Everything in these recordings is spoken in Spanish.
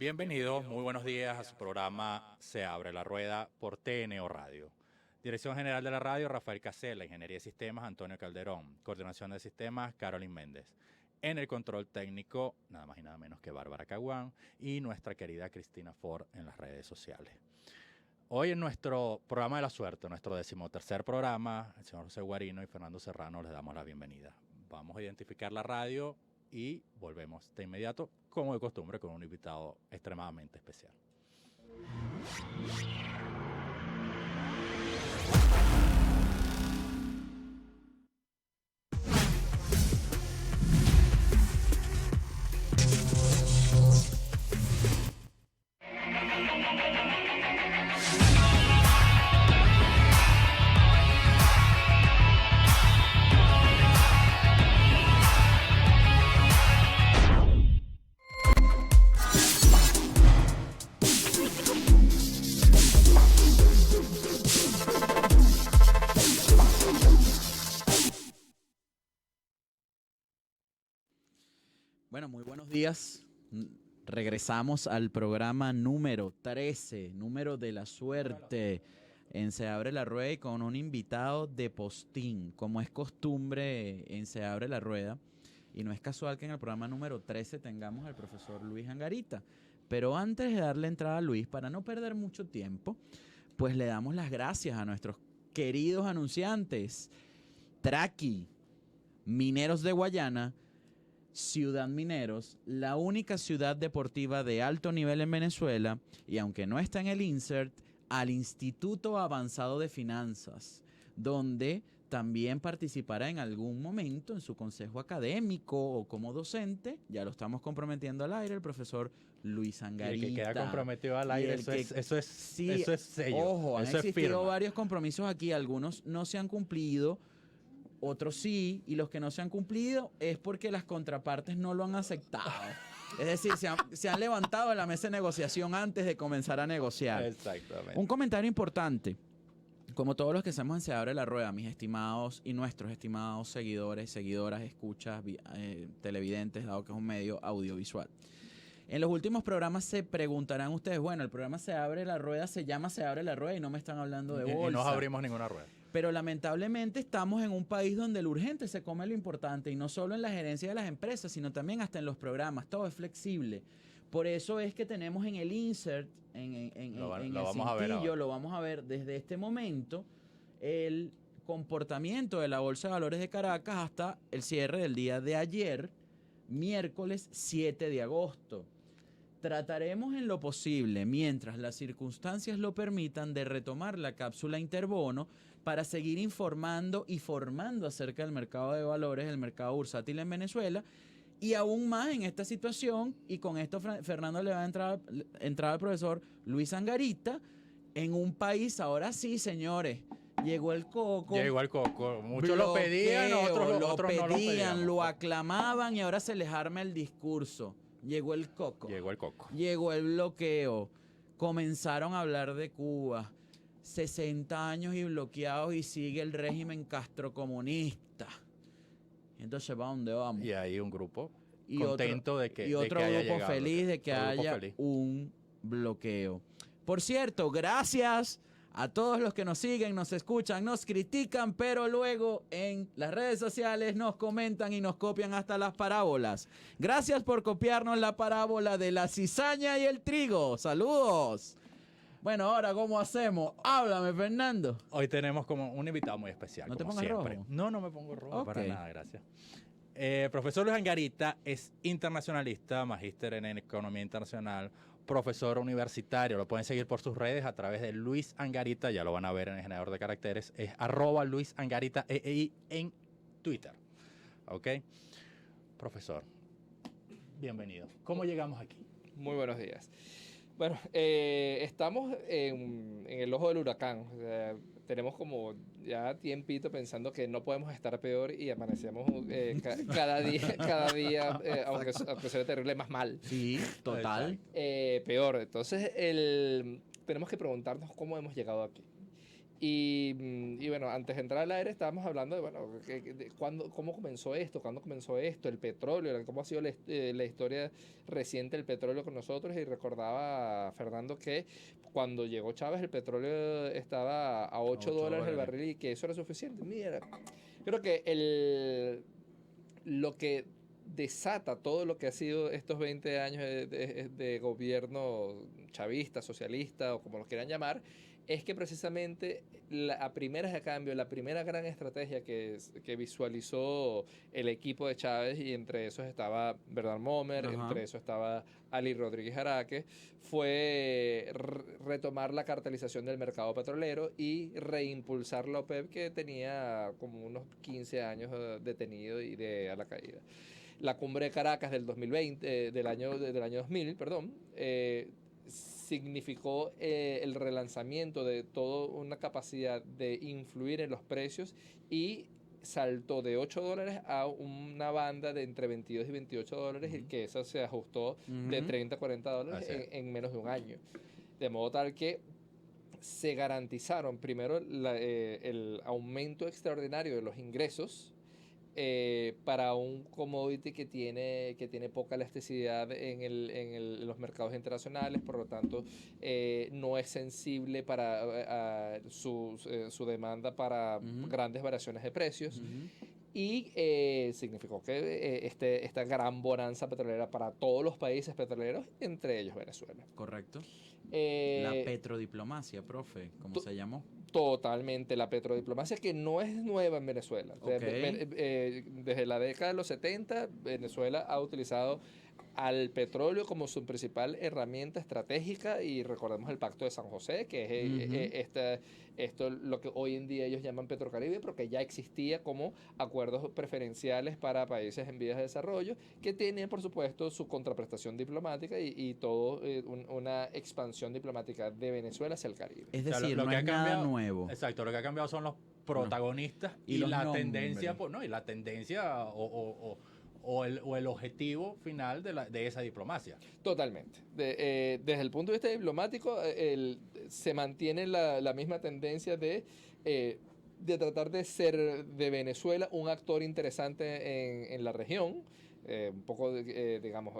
Bienvenidos, muy buenos días a su programa Se abre la rueda por TNO Radio. Dirección General de la Radio, Rafael Casella. Ingeniería de Sistemas, Antonio Calderón. Coordinación de Sistemas, Carolyn Méndez. En el control técnico, nada más y nada menos que Bárbara Caguán y nuestra querida Cristina Ford en las redes sociales. Hoy en nuestro programa de la suerte, nuestro 13º programa, el señor José Guarino y Fernando Serrano les damos la bienvenida. Vamos a identificar la radio y volvemos de inmediato, como de costumbre, con un invitado extremadamente especial. Bueno, muy buenos días. Regresamos al programa número 13, número de la suerte, en Se abre la rueda y con un invitado de postín, como es costumbre en Se abre la rueda. Y no es casual que en el programa número 13 tengamos al profesor Luis Angarita. Pero antes de darle entrada a Luis, para no perder mucho tiempo, pues le damos las gracias a nuestros queridos anunciantes. Traqui, Mineros de Guayana, Ciudad Mineros, la única ciudad deportiva de alto nivel en Venezuela, y aunque no está en el insert, al Instituto Avanzado de Finanzas, donde también participará en algún momento en su consejo académico o como docente. Ya lo estamos comprometiendo al aire, el profesor Luis Angarita. Y el que queda comprometido al aire, eso es sello. Ojo, han eso existido varios compromisos aquí, algunos no se han cumplido, otros sí, y los que no se han cumplido es porque las contrapartes no lo han aceptado. Es decir, se han levantado de la mesa de negociación antes de comenzar a negociar. Exactamente. Un comentario importante. Como todos los que hacemos en Se abre la rueda, mis estimados y nuestros estimados seguidores, seguidoras, escuchas, televidentes, dado que es un medio audiovisual. En los últimos programas se preguntarán ustedes, bueno, el programa Se abre la rueda se llama Se abre la rueda y no me están hablando de bolsa. Y no abrimos ninguna rueda. Pero lamentablemente estamos en un país donde lo urgente se come lo importante, y no solo en la gerencia de las empresas, sino también hasta en los programas. Todo es flexible. Por eso es que tenemos en el insert, en el cintillo, lo vamos a ver desde este momento, el comportamiento de la Bolsa de Valores de Caracas hasta el cierre del día de ayer, miércoles 7 de agosto. Trataremos en lo posible, mientras las circunstancias lo permitan, de retomar la cápsula Interbono para seguir informando y formando acerca del mercado de valores, el mercado bursátil en Venezuela, y aún más en esta situación. Y con esto Fernando le va a entrar al profesor Luis Angarita en un país, ahora sí, señores, llegó el coco. Llegó el coco. Muchos lo pedían, otros no lo pedían. Lo aclamaban y ahora se les arma el discurso. Llegó el coco. Llegó el coco. Llegó el bloqueo. Comenzaron a hablar de Cuba. 60 años y bloqueados y sigue el régimen castrocomunista. Entonces, ¿para dónde vamos? Y hay un grupo y contento otro, de que y otro de que grupo haya feliz de que haya un bloqueo. Por cierto, gracias a todos los que nos siguen, nos escuchan, nos critican, pero luego en las redes sociales nos comentan y nos copian hasta las parábolas. Gracias por copiarnos la parábola de la cizaña y el trigo. ¡Saludos! Bueno, ahora, ¿cómo hacemos? Háblame, Fernando. Hoy tenemos como un invitado muy especial. ¿No te como pongas siempre. rojo? No, no me pongo rojo para Ok. nada, gracias. Profesor Luis Angarita es internacionalista, magíster en Economía Internacional, profesor universitario. Lo pueden seguir por sus redes a través de Luis Angarita, ya lo van a ver en el generador de caracteres, es @Luis Angarita EI en Twitter. ¿Ok? Profesor, bienvenido. ¿Cómo llegamos aquí? Muy buenos días. Bueno, estamos en el ojo del huracán. O sea, tenemos como ya tiempito pensando que no podemos estar peor y amanecemos cada día aunque sea terrible, más mal. Sí, total. Peor. Entonces, tenemos que preguntarnos cómo hemos llegado aquí. Y bueno, antes de entrar al aire estábamos hablando de, bueno, cómo comenzó esto, el petróleo, cómo ha sido la historia reciente del petróleo con nosotros. Y recordaba a Fernando que cuando llegó Chávez el petróleo estaba a $8 el barril y que eso era suficiente. Mira, creo que lo que desata todo lo que ha sido estos 20 años de gobierno chavista, socialista o como lo quieran llamar, es que precisamente a primeras de cambio, la primera gran estrategia que visualizó el equipo de Chávez, y entre esos estaba Bernard Momer, entre esos estaba Ali Rodríguez Araque, fue retomar la cartelización del mercado petrolero y reimpulsar la OPEP, que tenía como unos 15 años detenido y a la caída. La cumbre de Caracas del 2020, del año 2000, perdón, significó el relanzamiento de toda una capacidad de influir en los precios y saltó de $8 a una banda de entre 22 y $28 y que eso se ajustó de 30 a $40 en menos de un año. De modo tal que se garantizaron primero el aumento extraordinario de los ingresos para un commodity que tiene poca elasticidad en los mercados internacionales, por lo tanto no es sensible para su demanda para grandes variaciones de precios. Y significó que esta gran bonanza petrolera para todos los países petroleros, entre ellos Venezuela. Correcto. La petrodiplomacia, profe, ¿cómo se llamó? Totalmente, la petrodiplomacia, que no es nueva en Venezuela. Desde la década de los 70, Venezuela ha utilizado al petróleo como su principal herramienta estratégica, y recordemos el Pacto de San José, que es esto lo que hoy en día ellos llaman Petrocaribe, pero que ya existía como acuerdos preferenciales para países en vías de desarrollo, que tienen por supuesto su contraprestación diplomática y todo una expansión diplomática de Venezuela hacia el Caribe. Es decir, lo que ha cambiado, nuevo. Exacto, lo que ha cambiado son los protagonistas y la tendencia, y la tendencia o el objetivo final de esa diplomacia. Totalmente. Desde el punto de vista diplomático, se mantiene la misma tendencia de tratar de ser de Venezuela un actor interesante en la región, un poco, digamos,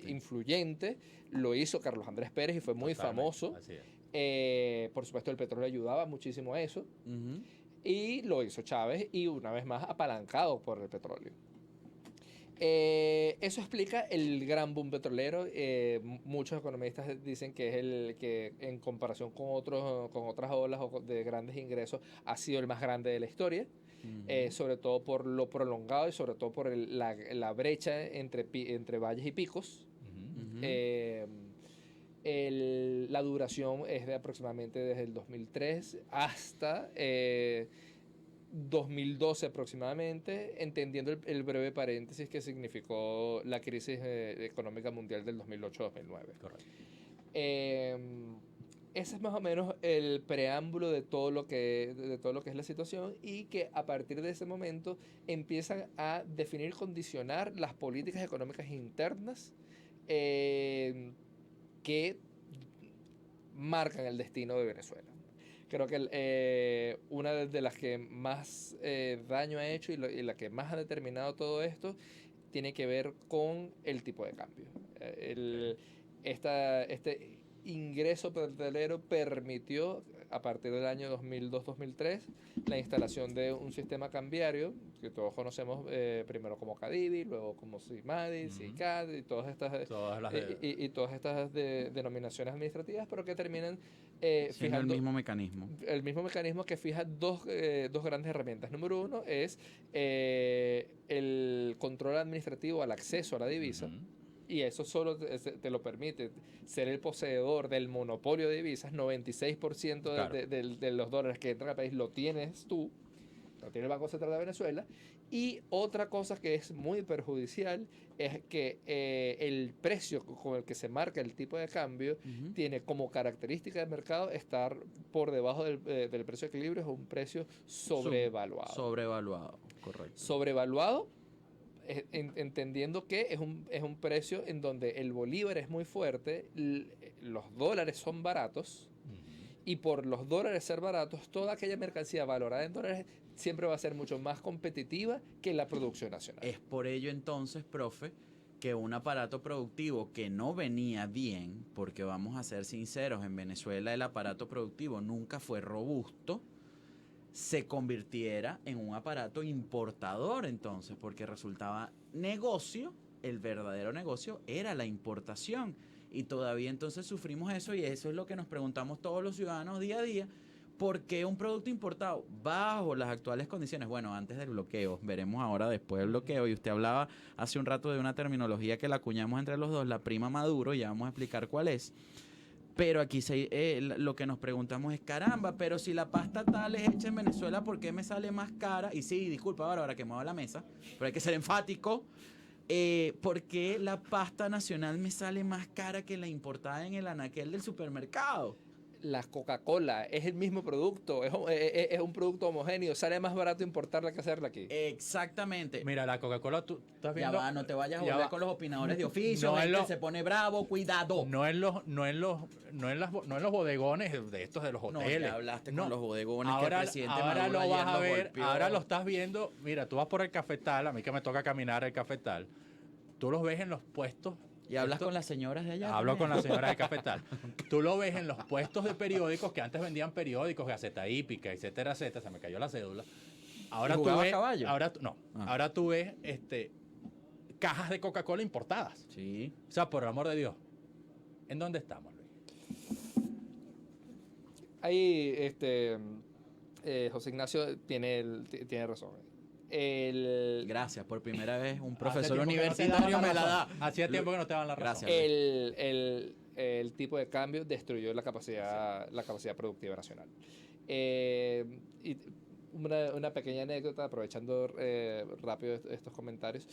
influyente. Lo hizo Carlos Andrés Pérez y fue muy famoso. Así es. Por supuesto, el petróleo ayudaba muchísimo a eso. Y lo hizo Chávez, y una vez más apalancado por el petróleo. Eso explica el gran boom petrolero. Muchos economistas dicen que es el que, en comparación con otras olas de grandes ingresos, ha sido el más grande de la historia. Sobre todo por lo prolongado y sobre todo por la brecha entre valles y picos. La duración es de aproximadamente desde el 2003 hasta 2012 aproximadamente, entendiendo el breve paréntesis que significó la crisis económica mundial del 2008-2009. Correcto. Ese es más o menos el preámbulo de todo lo que es la situación, y que a partir de ese momento empiezan a definir, condicionar las políticas económicas internas que marcan el destino de Venezuela. Creo que una de las que más daño ha hecho y la que más ha determinado todo esto tiene que ver con el tipo de cambio. Este ingreso petrolero permitió, a partir del año 2002-2003, la instalación de un sistema cambiario que todos conocemos, primero como CADIVI, luego como CIMADI, CICAD y todas estas denominaciones administrativas, pero que terminan fijando el mismo mecanismo. El mismo mecanismo que fija dos grandes herramientas. Número uno es el control administrativo al acceso a la divisa. Y eso solo te lo permite ser el poseedor del monopolio de divisas. 96% de los dólares que entran al país lo tienes tú, lo tiene el Banco Central de Venezuela. Y otra cosa que es muy perjudicial es que el precio con el que se marca el tipo de cambio tiene como característica del mercado estar por debajo del precio de equilibrio. Es un precio sobrevaluado. Sobrevaluado, correcto. Sobrevaluado, entendiendo que es un precio en donde el bolívar es muy fuerte, los dólares son baratos Y por los dólares ser baratos, toda aquella mercancía valorada en dólares siempre va a ser mucho más competitiva que la producción nacional. Es por ello entonces, profe, que un aparato productivo que no venía bien, porque vamos a ser sinceros, en Venezuela el aparato productivo nunca fue robusto, se convirtiera en un aparato importador entonces, porque resultaba negocio, el verdadero negocio era la importación. Y todavía entonces sufrimos eso y eso es lo que nos preguntamos todos los ciudadanos día a día. ¿Por qué un producto importado bajo las actuales condiciones? Bueno, antes del bloqueo, veremos ahora después del bloqueo. Y usted hablaba hace un rato de una terminología que la acuñamos entre los dos, la prima Maduro, ya vamos a explicar cuál es. Pero aquí lo que nos preguntamos es, caramba, pero si la pasta tal es hecha en Venezuela, ¿por qué me sale más cara? Y sí, disculpa ahora que muevo la mesa, pero hay que ser enfático. ¿Por qué la pasta nacional me sale más cara que la importada en el anaquel del supermercado? La Coca-Cola es el mismo producto, es un producto homogéneo, sale más barato importarla que hacerla aquí. Exactamente. Mira, la Coca-Cola, tú estás Ya viendo... va, no te vayas a ya volver va. con los opinadores de oficio, No es gente lo- se pone bravo, cuidado. No en los bodegones de estos de los No, hoteles. ya hablaste No. con los bodegones que el Ahora, presidente ahora Maduro lo ayer vas a los ver, golpeó. ahora lo estás viendo. Mira, tú vas por el cafetal, a mí que me toca caminar el cafetal. Tú los ves en los puestos. ¿Y hablas esto- con las señoras de allá? Hablo con también? la señora del cafetal. Tú lo ves en los puestos de periódicos que antes vendían periódicos, Gaceta Hípica, etcétera, etcétera. Se me cayó la cédula. Ahora ¿Y tú jugaba ves, caballo? no. Ah. Ahora tú ves cajas de Coca-Cola importadas. Sí. O sea, por el amor de Dios. ¿En dónde estamos, Luis? Ahí, José Ignacio tiene razón. Gracias, por primera vez un Hace profesor tiempo que no te universitario daban me la da. razón. Hacía tiempo que no te daban la razón. Gracias. El tipo de cambio destruyó la capacidad productiva nacional. Y una pequeña anécdota, aprovechando rápido estos comentarios.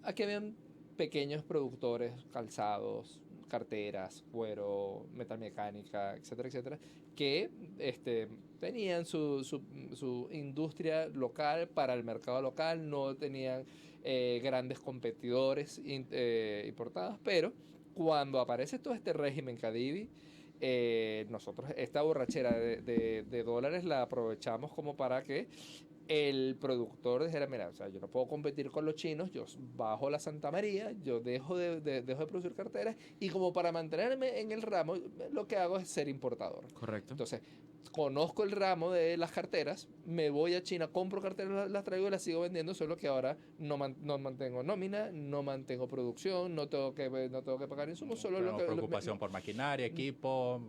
Aquí habían pequeños productores, calzados, carteras, cuero, metalmecánica, etcétera, etcétera, que tenían su industria local para el mercado local, no tenían grandes competidores importados, pero cuando aparece todo este régimen Cadivi, nosotros esta borrachera de dólares la aprovechamos como para que el productor dijera, mira, o sea, yo no puedo competir con los chinos, yo bajo la Santa María, yo dejo de producir carteras y como para mantenerme en el ramo, lo que hago es ser importador. Correcto. Entonces, conozco el ramo de las carteras, me voy a China, compro carteras, las traigo y las sigo vendiendo, solo que ahora no mantengo nómina, no mantengo producción, no tengo que pagar insumos, solo Tenemos lo que... preocupación por maquinaria, equipo,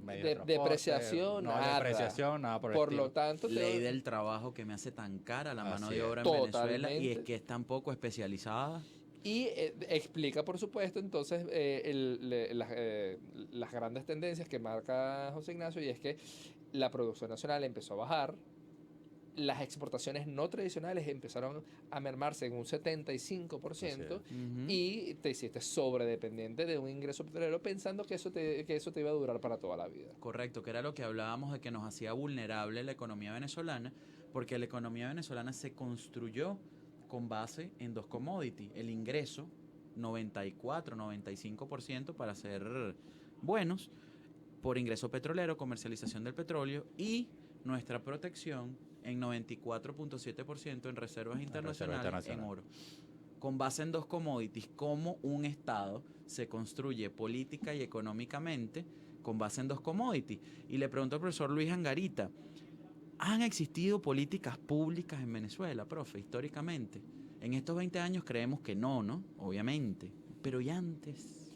medio de transporte, depreciación, no nada. depreciación, nada por el Por estilo. lo tanto, Ley del trabajo que me hace tan cara la mano Así de es. obra en Venezuela y Totalmente. es que es tan poco especializada. y explica, por supuesto, entonces las grandes tendencias que marca José Ignacio, y es que la producción nacional empezó a bajar, las exportaciones no tradicionales empezaron a mermarse en un 75%, Ujú. y te hiciste sobredependiente de un ingreso petrolero pensando que eso te iba a durar para toda la vida. Correcto, que era lo que hablábamos de que nos hacía vulnerable la economía venezolana, porque la economía venezolana se construyó con base en dos commodities, el ingreso, 94-95% para ser buenos, por ingreso petrolero, comercialización del petróleo, y nuestra protección en 94.7% en reservas internacionales en internacional. oro. Con base en dos commodities, cómo un Estado se construye política y económicamente con base en dos commodities. Y le pregunto al profesor Luis Angarita, ¿han existido políticas públicas en Venezuela, profe, históricamente? En estos 20 años creemos que no, ¿no? Obviamente. Pero ¿y antes?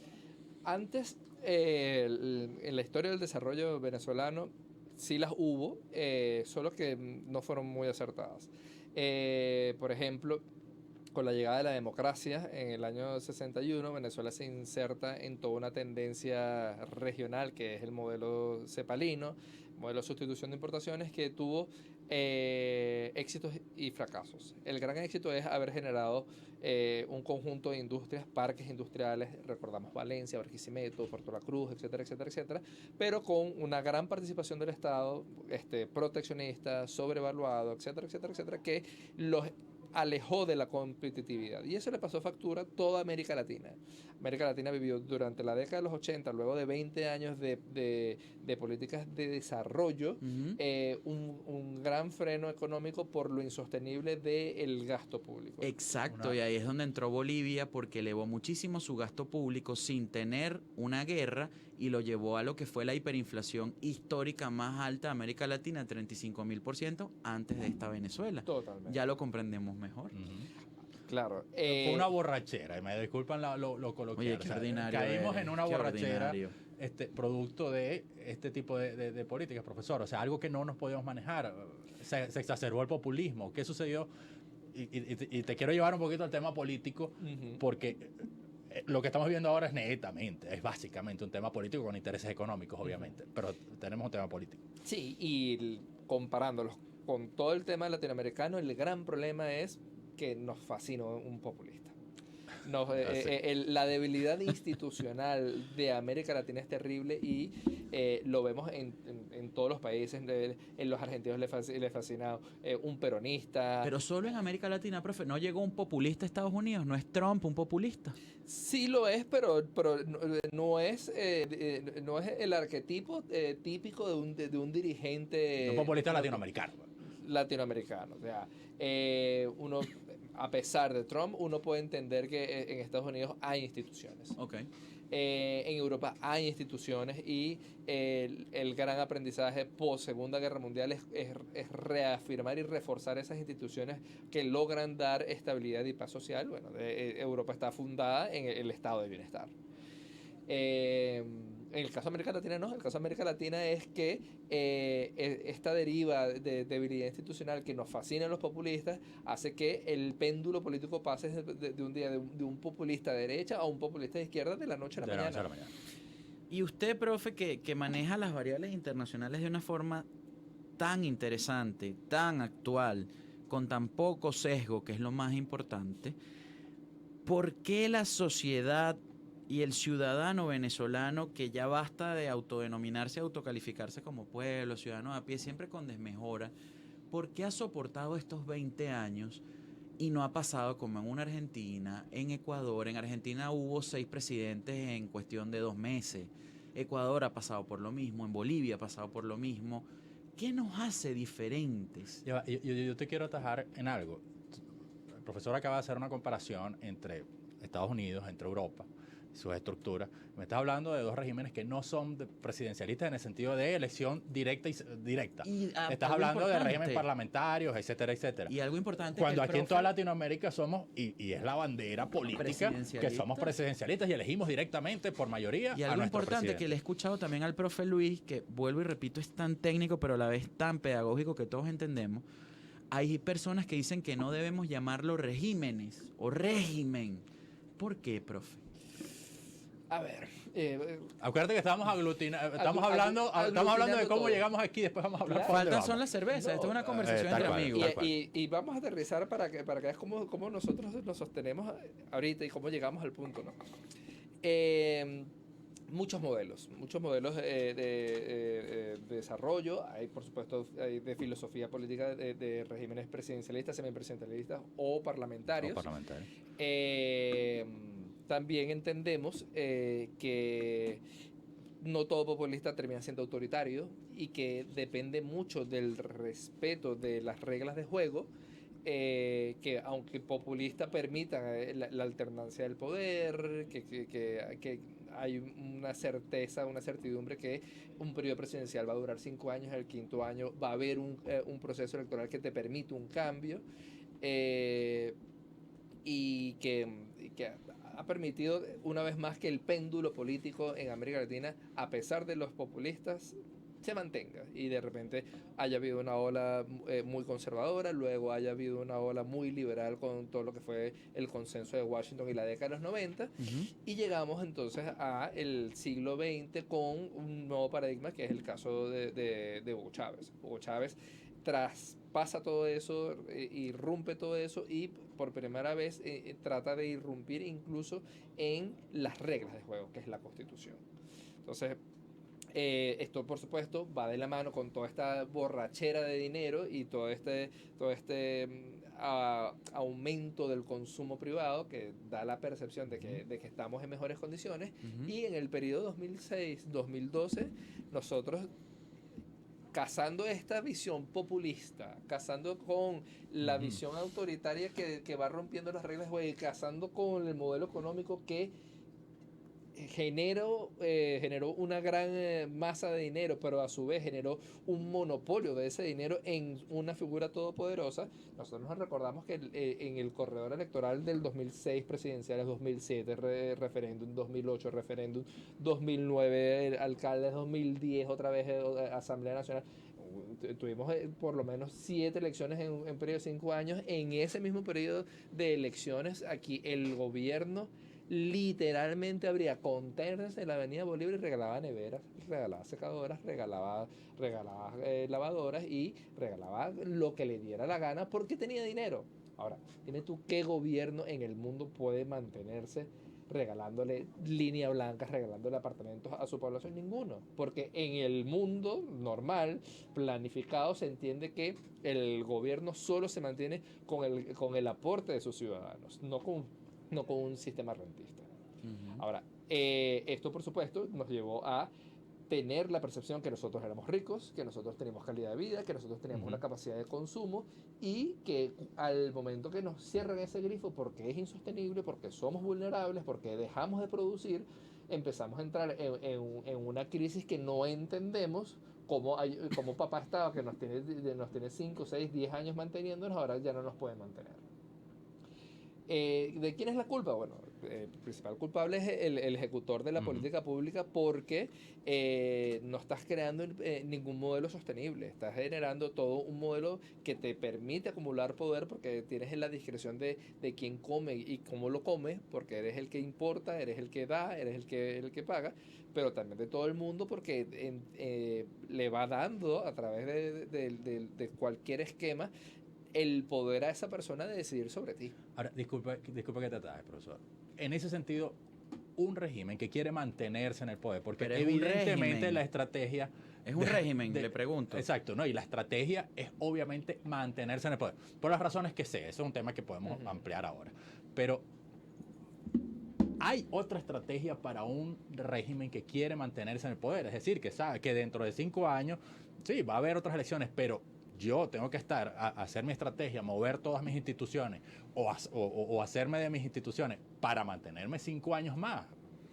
Antes, en la historia del desarrollo venezolano, sí las hubo, solo que no fueron muy acertadas. Por ejemplo, con la llegada de la democracia en el año 61, Venezuela se inserta en toda una tendencia regional que es el modelo cepalino, modelo de sustitución de importaciones, que tuvo éxitos y fracasos. El gran éxito es haber generado un conjunto de industrias, parques industriales, recordamos Valencia, Barquisimeto, Puerto La Cruz, etcétera, etcétera, etcétera, pero con una gran participación del Estado, proteccionista, sobrevaluado, etcétera, etcétera, etcétera, que los alejó de la competitividad. Y eso le pasó factura a toda América Latina. América Latina vivió durante la década de los 80, luego de 20 años de políticas de desarrollo, un gran freno económico por lo insostenible del gasto público. Exacto, y ahí es donde entró Bolivia porque elevó muchísimo su gasto público sin tener una guerra y lo llevó a lo que fue la hiperinflación histórica más alta de América Latina, 35.000% antes de esta Venezuela. Totalmente. Ya lo comprendemos mejor. Claro. Fue una borrachera, y me disculpan lo coloquial. Oye, qué ordinario caímos eres, en una qué borrachera ordinario. producto de este tipo de políticas, profesor. O sea, algo que no nos podíamos manejar. Se exacerbó el populismo. ¿Qué sucedió? Y te quiero llevar un poquito al tema político, porque lo que estamos viendo ahora es básicamente un tema político con intereses económicos, obviamente, pero tenemos un tema político. Sí, y comparándolos con todo el tema latinoamericano, el gran problema es que nos fascina un populista. La debilidad institucional de América Latina es terrible y lo vemos en todos los países. En los argentinos les fascina un peronista. Pero solo en América Latina, profe, ¿no llegó un populista a Estados Unidos? ¿No es Trump un populista? Sí lo es, pero no es el arquetipo típico de un dirigente... Un populista latinoamericano. Latinoamericano. O sea, uno... A pesar de Trump, uno puede entender que en Estados Unidos hay instituciones. Okay. En Europa hay instituciones y el gran aprendizaje post Segunda Guerra Mundial es reafirmar y reforzar esas instituciones que logran dar estabilidad y paz social. Bueno, Europa está fundada en el estado de bienestar. En el caso de América Latina no, el caso de América Latina es que esta deriva de debilidad institucional que nos fascina a los populistas hace que el péndulo político pase de un día de un populista de derecha a un populista de izquierda de la noche a la mañana. Y usted, profe, que maneja las variables internacionales de una forma tan interesante, tan actual, con tan poco sesgo, que es lo más importante, ¿por qué la sociedad y el ciudadano venezolano, que ya basta de autodenominarse, autocalificarse como pueblo, ciudadano a pie, siempre con desmejora, ¿por qué ha soportado estos 20 años y no ha pasado como en una Argentina, en Ecuador? En Argentina hubo 6 presidentes en cuestión de 2 meses. Ecuador ha pasado por lo mismo, en Bolivia ha pasado por lo mismo. ¿Qué nos hace diferentes? Yo te quiero atajar en algo. El profesor acaba de hacer una comparación entre Estados Unidos, entre Europa, sus estructuras. Me estás hablando de 2 regímenes que no son presidencialistas en el sentido de elección directa. Estás hablando de regímenes parlamentarios, etcétera, etcétera. Y algo importante, cuando aquí en toda Latinoamérica somos, y es la bandera política, que somos presidencialistas y elegimos directamente por mayoría. Y algo importante que le he escuchado también al profe Luis, que vuelvo y repito, es tan técnico pero a la vez tan pedagógico que todos entendemos. Hay personas que dicen que no debemos llamarlo regímenes o régimen. ¿Por qué, profe? A ver. Acuérdate que estamos hablando de cómo llegamos aquí, después vamos a hablar. Faltan son las cervezas, esto es una conversación entre amigos. Y vamos a aterrizar para que veas cómo nosotros nos sostenemos ahorita y cómo llegamos al punto, ¿no? Muchos modelos de desarrollo. Hay, por supuesto, de filosofía política de regímenes presidencialistas, semipresidencialistas o parlamentarios. También entendemos que no todo populista termina siendo autoritario y que depende mucho del respeto de las reglas de juego, que aunque populista permita la alternancia del poder, que hay una certeza, una certidumbre que un periodo presidencial va a durar 5 años, el 5º año va a haber un proceso electoral que te permite un cambio, y que ha permitido una vez más que el péndulo político en América Latina, a pesar de los populistas, se mantenga y de repente haya habido una ola muy conservadora, luego haya habido una ola muy liberal con todo lo que fue el consenso de Washington y la década de los 90, y llegamos entonces a el siglo XX con un nuevo paradigma que es el caso de Hugo Chávez. Hugo Chávez traspasa todo eso, irrumpe todo eso y por primera vez trata de irrumpir incluso en las reglas de juego, que es la Constitución. Entonces, esto por supuesto va de la mano con toda esta borrachera de dinero y todo este aumento del consumo privado que da la percepción de que estamos en mejores condiciones. Y en el periodo 2006-2012 nosotros, casando esta visión populista, casando con la visión autoritaria que va rompiendo las reglas, casando con el modelo económico que generó una gran masa de dinero, pero a su vez generó un monopolio de ese dinero en una figura todopoderosa. Nosotros nos recordamos que en el corredor electoral del 2006 presidenciales, 2007 referéndum, 2008 referéndum, 2009 alcaldes, 2010 otra vez Asamblea Nacional, tuvimos por lo menos 7 elecciones en un periodo de 5 años. En ese mismo periodo de elecciones, aquí el gobierno literalmente abría containers en la avenida Bolívar y regalaba neveras, regalaba secadoras, regalaba lavadoras y regalaba lo que le diera la gana porque tenía dinero. Ahora, dime tú qué gobierno en el mundo puede mantenerse regalándole línea blanca, regalándole apartamentos a su población. Ninguno, porque en el mundo normal, planificado, se entiende que el gobierno solo se mantiene con el aporte de sus ciudadanos, no con un sistema rentista. Ahora, esto por supuesto nos llevó a tener la percepción que nosotros éramos ricos, que nosotros teníamos calidad de vida, que nosotros teníamos una capacidad de consumo, y que al momento que nos cierran ese grifo porque es insostenible, porque somos vulnerables, porque dejamos de producir, empezamos a entrar en una crisis que no entendemos. Como papá Estado, que nos tiene 5, 6, 10 años manteniéndonos, ahora ya no nos puede mantener. ¿De quién es la culpa? Bueno, el principal culpable es el ejecutor de la política pública, porque no estás creando ningún modelo sostenible. Estás generando todo un modelo que te permite acumular poder, porque tienes la discreción de quién come y cómo lo come, porque eres el que importa, eres el que da, eres el que paga, pero también de todo el mundo, porque le va dando a través de cualquier esquema el poder a esa persona de decidir sobre ti. Ahora, disculpa que te ataje, profesor. En ese sentido, un régimen que quiere mantenerse en el poder, porque evidentemente la estrategia... Es un régimen, le pregunto. Exacto, ¿no? Y la estrategia es obviamente mantenerse en el poder. Por las razones que sé, eso es un tema que podemos ampliar ahora. Pero hay otra estrategia para un régimen que quiere mantenerse en el poder. Es decir, que sabe que dentro de 5 años, sí, va a haber otras elecciones, pero yo tengo que hacer mi estrategia, mover todas mis instituciones o hacerme de mis instituciones para mantenerme 5 años más,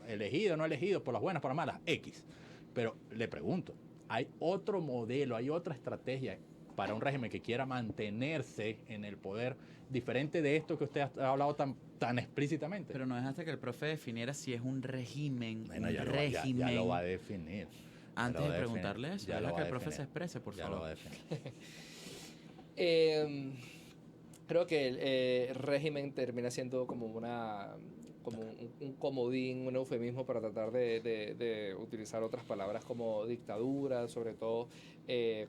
elegido o no elegido, por las buenas, por las malas, X. Pero le pregunto, ¿hay otro modelo, hay otra estrategia para un régimen que quiera mantenerse en el poder diferente de esto que usted ha hablado tan explícitamente? Pero no dejaste que el profe definiera si es un régimen. Bueno, ya lo va a definir. Antes de preguntarle eso, deja que el profe se exprese, por favor. Ya lo va a definir. Creo que el régimen termina siendo como un comodín, un eufemismo para tratar de utilizar otras palabras como dictadura, sobre todo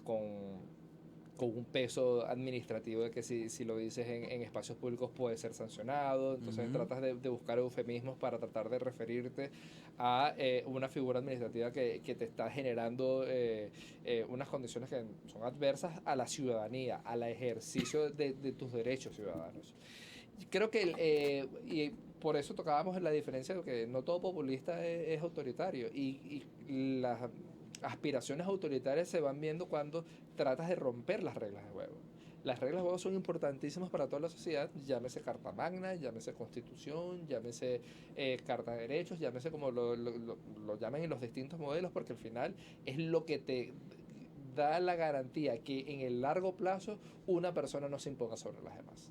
con un peso administrativo de que si lo dices en espacios públicos puede ser sancionado. Entonces tratas de buscar eufemismos para tratar de referirte a una figura administrativa que te está generando unas condiciones que son adversas a la ciudadanía, al ejercicio de tus derechos ciudadanos. Creo que y por eso tocábamos la diferencia de que no todo populista es autoritario, y las aspiraciones autoritarias se van viendo cuando tratas de romper las reglas de juego. Las reglas de juego son importantísimas para toda la sociedad, llámese Carta Magna, llámese Constitución, llámese Carta de Derechos, llámese como lo llamen en los distintos modelos, porque al final es lo que te da la garantía que en el largo plazo una persona no se imponga sobre las demás.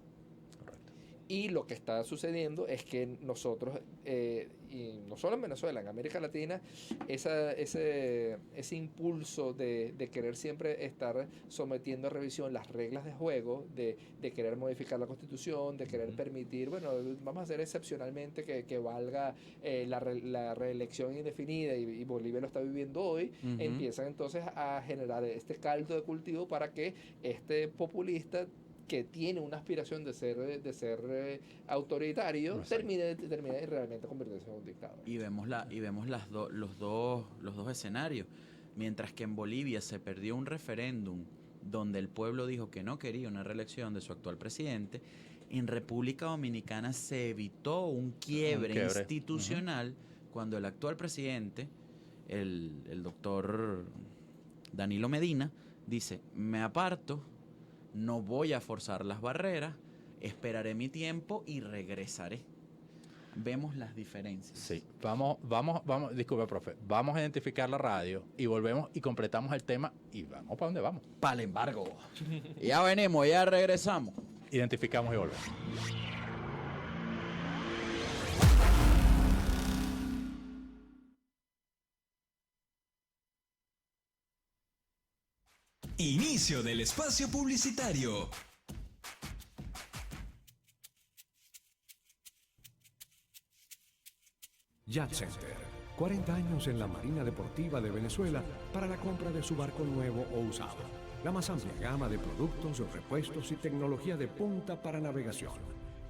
Y lo que está sucediendo es que nosotros, y no solo en Venezuela, en América Latina, ese impulso de querer siempre estar sometiendo a revisión las reglas de juego, de querer modificar la Constitución, de querer permitir, bueno, vamos a hacer excepcionalmente que valga la reelección indefinida, y Bolivia lo está viviendo hoy, empiezan entonces a generar este caldo de cultivo para que este populista, que tiene una aspiración de ser autoritario, termine realmente convirtiéndose en un dictador. Y vemos los dos escenarios. Mientras que en Bolivia se perdió un referéndum donde el pueblo dijo que no quería una reelección de su actual presidente, en República Dominicana se evitó un quiebre institucional cuando el actual presidente, el doctor Danilo Medina, dice: me aparto, no voy a forzar las barreras, esperaré mi tiempo y regresaré. Vemos las diferencias. Sí, vamos, disculpe, profe, vamos a identificar la radio y volvemos y completamos el tema y vamos para dónde vamos. Para el embargo. Ya venimos, ya regresamos. Identificamos y volvemos. Inicio del espacio publicitario. Yacht Center, 40 años en la Marina Deportiva de Venezuela para la compra de su barco nuevo o usado. La más amplia gama de productos, repuestos y tecnología de punta para navegación.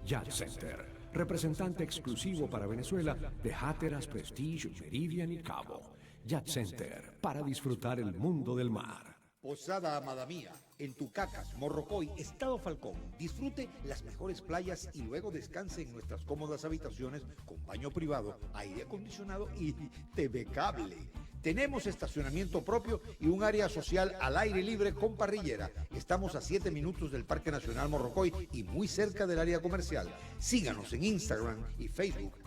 Yacht Center, representante exclusivo para Venezuela de Hatteras, Prestige, Meridian y Cabo. Yacht Center, para disfrutar el mundo del mar. Posada Amada Mía, en Tucacas, Morrocoy, Estado Falcón. Disfrute las mejores playas y luego descanse en nuestras cómodas habitaciones con baño privado, aire acondicionado y TV cable. Tenemos estacionamiento propio y un área social al aire libre con parrillera. Estamos a 7 minutos del Parque Nacional Morrocoy y muy cerca del área comercial. Síganos en Instagram y Facebook,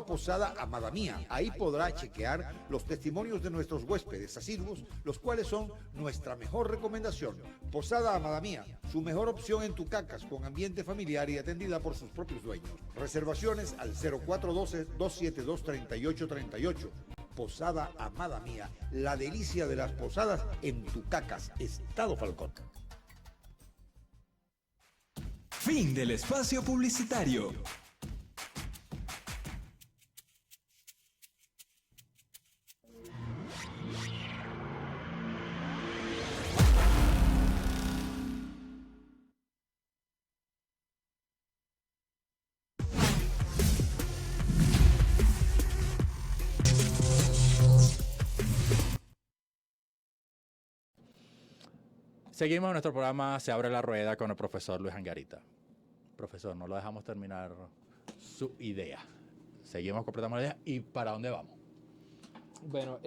@Posada Amada Mía. Ahí podrá chequear los testimonios de nuestros huéspedes asiduos, los cuales son nuestra mejor recomendación. Posada Amada Mía, su mejor opción en Tucacas, con ambiente familiar y atendida por sus propios dueños. Reservaciones al 0412-272-3838. Posada Amada Mía, la delicia de las posadas en Tucacas, Estado Falcón. Fin del espacio publicitario. Seguimos en nuestro programa Se abre la rueda con el profesor Luis Angarita. Profesor, no lo dejamos terminar su idea. Seguimos, completamos la idea. ¿Y para dónde vamos? Bueno,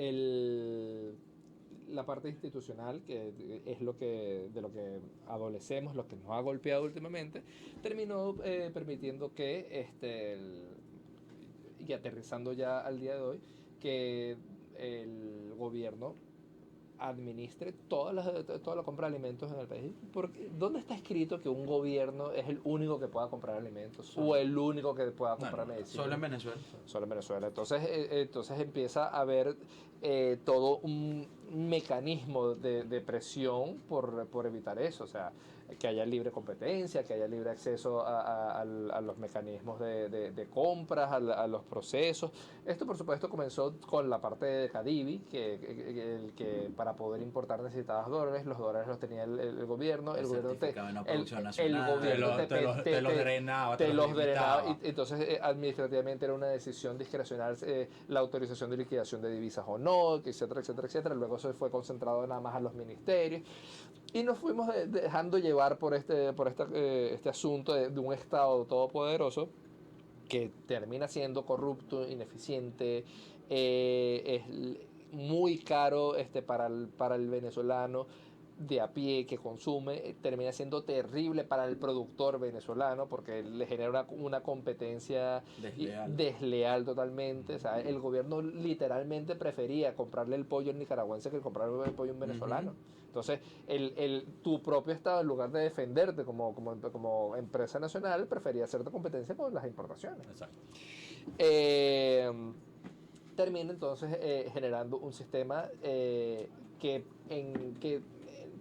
la parte institucional, que es de lo que adolecemos, lo que nos ha golpeado últimamente, terminó permitiendo que, y aterrizando ya al día de hoy, que el gobierno administre toda la compra de alimentos en el país. Porque, ¿dónde está escrito que un gobierno es el único que pueda comprar alimentos o el único que pueda comprar medicina? Solo en Venezuela. Solo en Venezuela. Entonces empieza a haber todo un mecanismo de presión por evitar eso. O sea, que haya libre competencia, que haya libre acceso a los mecanismos de compras, a los procesos. Esto, por supuesto, comenzó con la parte de Cadivi, que para poder importar necesitabas dólares, los dólares los tenía el gobierno, el gobierno te los drenaba, y entonces administrativamente era una decisión discrecional la autorización de liquidación de divisas o no, etcétera, etcétera, etcétera. Luego eso fue concentrado nada más a los ministerios. Y nos fuimos dejando llevar por este asunto de un Estado todopoderoso que termina siendo corrupto, ineficiente, es muy caro para el venezolano de a pie que consume, termina siendo terrible para el productor venezolano porque le genera una competencia desleal totalmente. O sea, el gobierno literalmente prefería comprarle el pollo al nicaragüense que comprarle el pollo a un venezolano. Entonces, tu propio Estado, en lugar de defenderte como empresa nacional, prefería hacerte competencia con las importaciones. Exacto. Termina entonces generando un sistema que en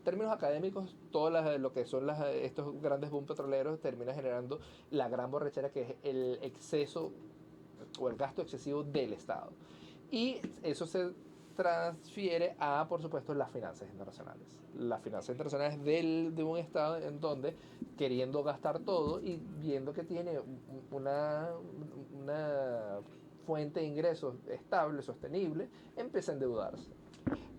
términos académicos, lo que son estos grandes boom petroleros termina generando la gran borrachera, que es el exceso o el gasto excesivo del Estado. Y eso se transfiere a, por supuesto, las finanzas internacionales. Las finanzas internacionales de un Estado en donde, queriendo gastar todo y viendo que tiene una fuente de ingresos estable, sostenible, empieza a endeudarse.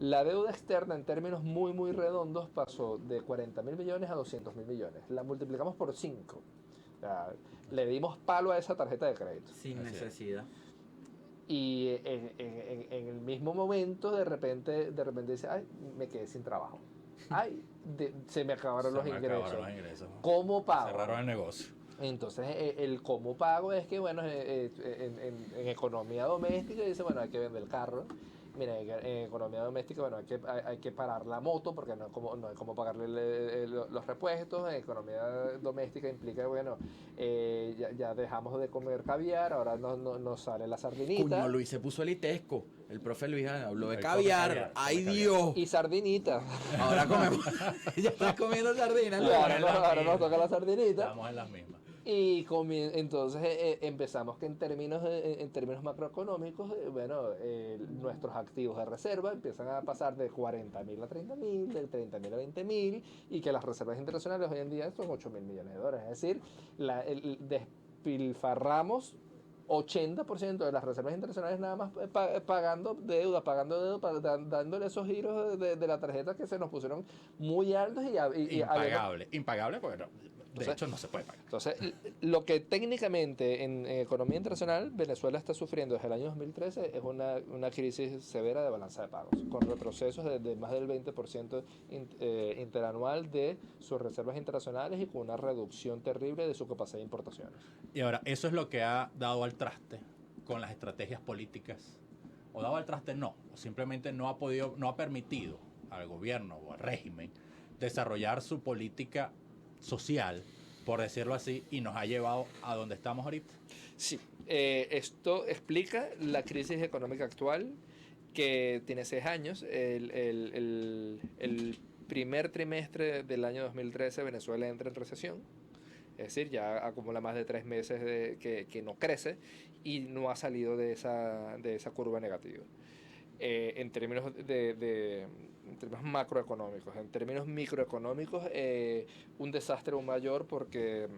La deuda externa en términos muy, muy redondos pasó de 40.000 millones a 200.000 millones. La multiplicamos por 5. O sea, le dimos palo a esa tarjeta de crédito. Sin necesidad. Y en el mismo momento, de repente dice, ay, me quedé sin trabajo. Ay, se me acabaron los ingresos. ¿Cómo pago? Cerraron el negocio. Entonces, el cómo pago es que, bueno, en economía doméstica dice, bueno, hay que vender el carro. Mira, en economía doméstica, bueno, hay que parar la moto porque no hay como pagarle los repuestos. En economía doméstica implica, bueno, ya dejamos de comer caviar, ahora nos sale la sardinita. Cuño, Luis se puso elitesco. El profe Luis habló de El caviar. come caviar, ¡Ay, come Dios! Y sardinita. Ahora comemos. Ya estás comiendo sardinas. ¿no? Ahora nos toca la sardinita. Estamos en las mismas. Y entonces empezamos que en términos macroeconómicos, bueno, nuestros activos de reserva empiezan a pasar de 40.000 a 30.000, del 30.000 a 20.000, y que las reservas internacionales hoy en día son 8.000 millones de dólares. Es decir, despilfarramos 80% de las reservas internacionales nada más pagando deuda, dándole esos giros de la tarjeta que se nos pusieron muy altos Impagable porque de hecho no se puede pagar. Entonces, lo que técnicamente en economía internacional Venezuela está sufriendo desde el año 2013 es una crisis severa de balanza de pagos, con retrocesos de más del 20% interanual de sus reservas internacionales y con una reducción terrible de su capacidad de importaciones. Y ahora, eso es lo que ha dado al traste con las estrategias políticas. O dado al traste no, o simplemente no ha permitido al gobierno o al régimen desarrollar su política social, por decirlo así, y nos ha llevado a donde estamos ahorita. Sí, esto explica la crisis económica actual, que tiene 6 años. El primer trimestre del año 2013 Venezuela entra en recesión, es decir, ya acumula más de 3 meses que no crece y no ha salido de esa curva negativa. En términos en términos macroeconómicos. En términos microeconómicos, un desastre aún mayor porque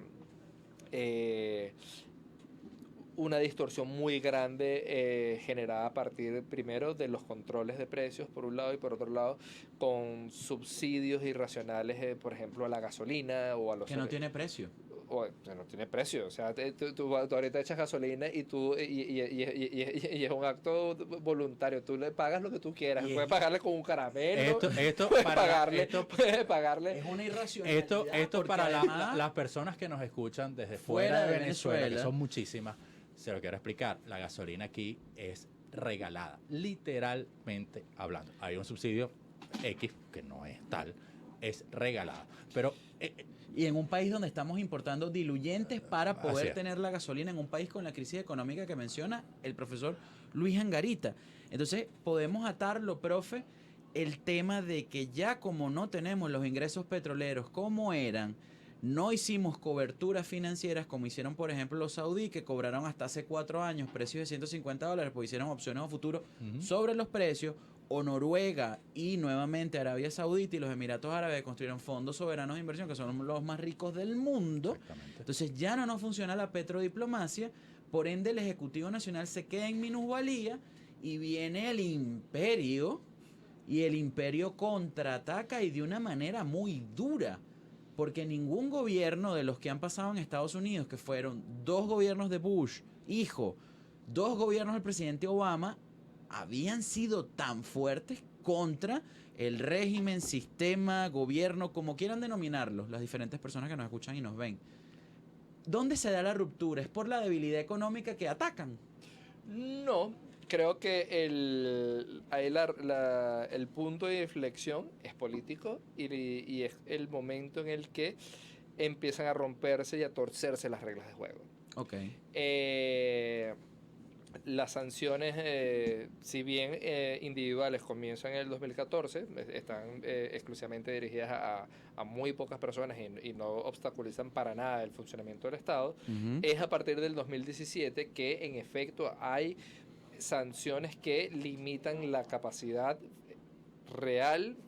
una distorsión muy grande generada a partir, primero, de los controles de precios, por un lado, y por otro lado, con subsidios irracionales, por ejemplo, a la gasolina o a los... Que no tiene precio. No tiene precio, o sea, tú ahorita echas gasolina y es un acto voluntario, tú le pagas lo que tú quieras, puedes pagarle con un caramelo, puedes pagarle. Es una irracionalidad. Esto para las personas que nos escuchan desde fuera de Venezuela, que son muchísimas, se lo quiero explicar, la gasolina aquí es regalada, literalmente hablando. Hay un subsidio X que no es tal, es regalada, pero... Y en un país donde estamos importando diluyentes para poder tener la gasolina, en un país con la crisis económica que menciona el profesor Luis Angarita. Entonces, podemos atarlo, profe, el tema de que ya como no tenemos los ingresos petroleros como eran, no hicimos coberturas financieras como hicieron, por ejemplo, los saudíes, que cobraron hasta hace 4 años precios de $150, pues hicieron opciones a futuro sobre los precios. O Noruega y nuevamente Arabia Saudita y los Emiratos Árabes construyeron fondos soberanos de inversión que son los más ricos del mundo. Entonces ya no nos funciona la petrodiplomacia, por ende el Ejecutivo Nacional se queda en minusvalía y viene el imperio y el imperio contraataca y de una manera muy dura, porque ningún gobierno de los que han pasado en Estados Unidos, que fueron 2 gobiernos de Bush, hijo, 2 gobiernos del presidente Obama, habían sido tan fuertes contra el régimen, sistema, gobierno, como quieran denominarlos, las diferentes personas que nos escuchan y nos ven. ¿Dónde se da la ruptura? ¿Es por la debilidad económica que atacan? No, creo que el punto de inflexión es político y es el momento en el que empiezan a romperse y a torcerse las reglas de juego. Ok. Las sanciones, si bien individuales, comienzan en el 2014, están exclusivamente dirigidas a muy pocas personas y no obstaculizan para nada el funcionamiento del Estado. Es a partir del 2017 que en efecto hay sanciones que limitan la capacidad real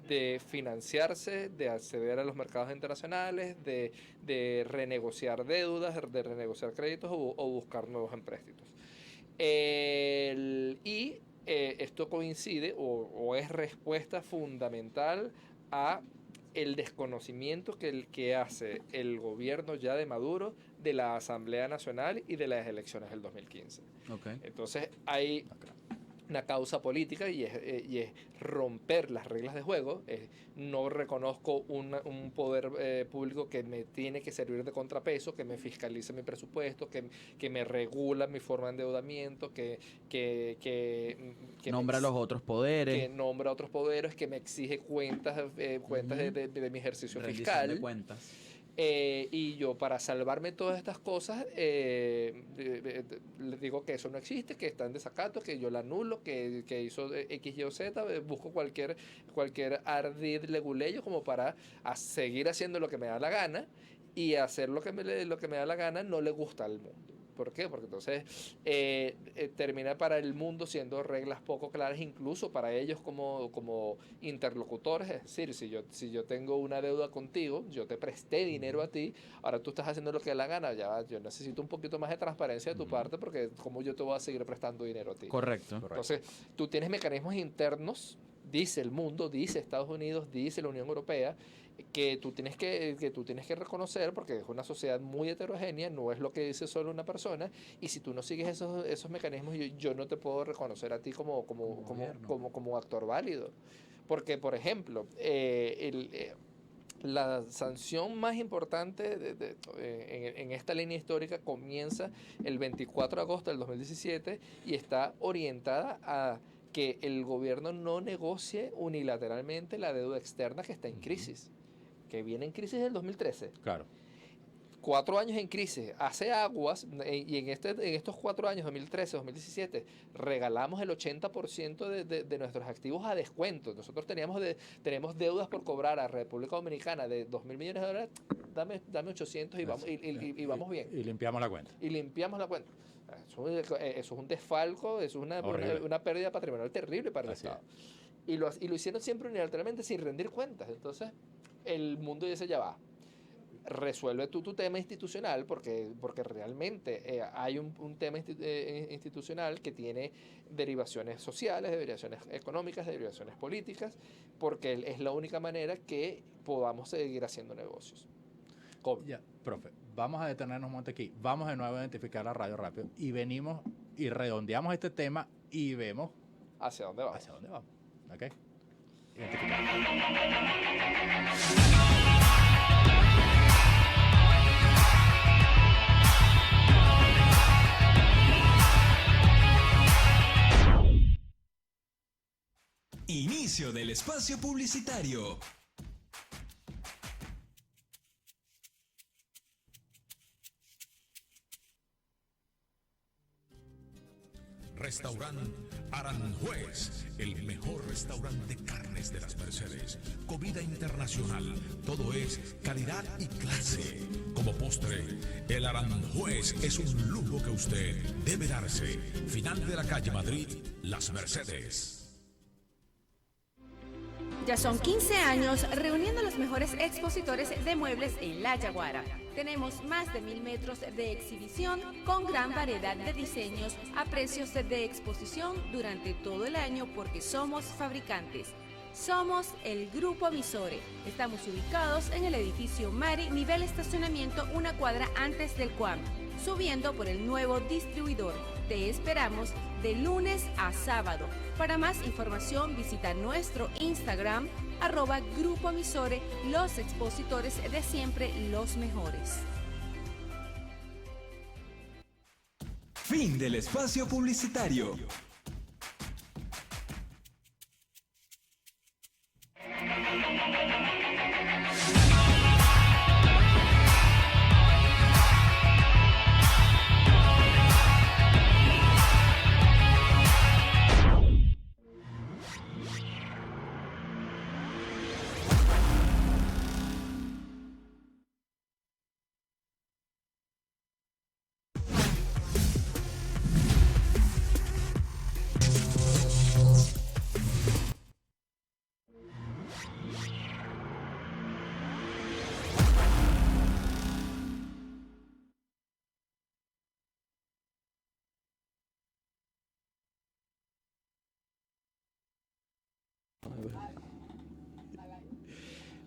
de financiarse, de acceder a los mercados internacionales, de renegociar deudas, de renegociar créditos o buscar nuevos empréstitos. Y esto coincide o es respuesta fundamental a el desconocimiento que hace el gobierno ya de Maduro de la Asamblea Nacional y de las elecciones del 2015. Okay. Entonces hay una causa política y es romper las reglas de juego. No reconozco un poder público que me tiene que servir de contrapeso, que me fiscalice mi presupuesto, que me regula mi forma de endeudamiento, que nombra los otros poderes. Que nombra otros poderes, que me exige cuentas de mi ejercicio Rendición fiscal. de cuentas. Y yo, para salvarme todas estas cosas, les digo que eso no existe, que está en desacato, que yo la anulo, que hizo X, Y o Z, busco cualquier ardid leguleyo como para seguir haciendo lo que me da la gana, y hacer lo que me da la gana no le gusta al mundo. ¿Por qué? Porque entonces termina para el mundo siendo reglas poco claras, incluso para ellos como interlocutores. Es decir, si yo tengo una deuda contigo, yo te presté dinero a ti, ahora tú estás haciendo lo que da la gana, yo necesito un poquito más de transparencia de tu parte, porque como yo te voy a seguir prestando dinero a ti. Correcto. Entonces, tú tienes mecanismos internos, dice el mundo, dice Estados Unidos, dice la Unión Europea, que tú tienes que reconocer, porque es una sociedad muy heterogénea, no es lo que dice solo una persona, y si tú no sigues esos mecanismos, yo no te puedo reconocer a ti como actor válido. Porque, por ejemplo, la sanción más importante en esta línea histórica comienza el 24 de agosto del 2017 y está orientada a que el gobierno no negocie unilateralmente la deuda externa que está en crisis, que viene en crisis del 2013. Claro. 4 años en crisis, hace aguas, y en estos 4 años, 2013, 2017, regalamos el 80% de nuestros activos a descuento. Nosotros tenemos deudas por cobrar a República Dominicana de $2.000 millones de dólares, dame 800 y vamos bien. Y limpiamos la cuenta. Eso es un desfalco, eso es una pérdida patrimonial terrible para el Estado. Y lo hicieron siempre unilateralmente sin rendir cuentas. Entonces, el mundo dice, ya va, resuelve tú tu tema institucional, porque realmente hay un tema institucional que tiene derivaciones sociales, derivaciones económicas, derivaciones políticas, porque es la única manera que podamos seguir haciendo negocios. Ya, profe, vamos a detenernos un momento aquí. Vamos de nuevo a identificar la radio rápido y venimos y redondeamos este tema y vemos hacia dónde vamos. ¿Ok? Identificamos. Inicio del espacio publicitario. Restaurante Aranjuez, el mejor restaurante de carnes de las Mercedes. Comida internacional, todo es calidad y clase. Como postre, el Aranjuez es un lujo que usted debe darse. Final de la calle Madrid, Las Mercedes. Ya son 15 años reuniendo a los mejores expositores de muebles en La Yaguara. Tenemos más de 1000 metros de exhibición con gran variedad de diseños a precios de exposición durante todo el año porque somos fabricantes. Somos el Grupo Misore. Estamos ubicados en el edificio Mari, nivel estacionamiento, una cuadra antes del CUAM, subiendo por el nuevo distribuidor. Te esperamos de lunes a sábado. Para más información visita nuestro Instagram @Grupo Misore, los expositores de siempre, los mejores. Fin del espacio publicitario.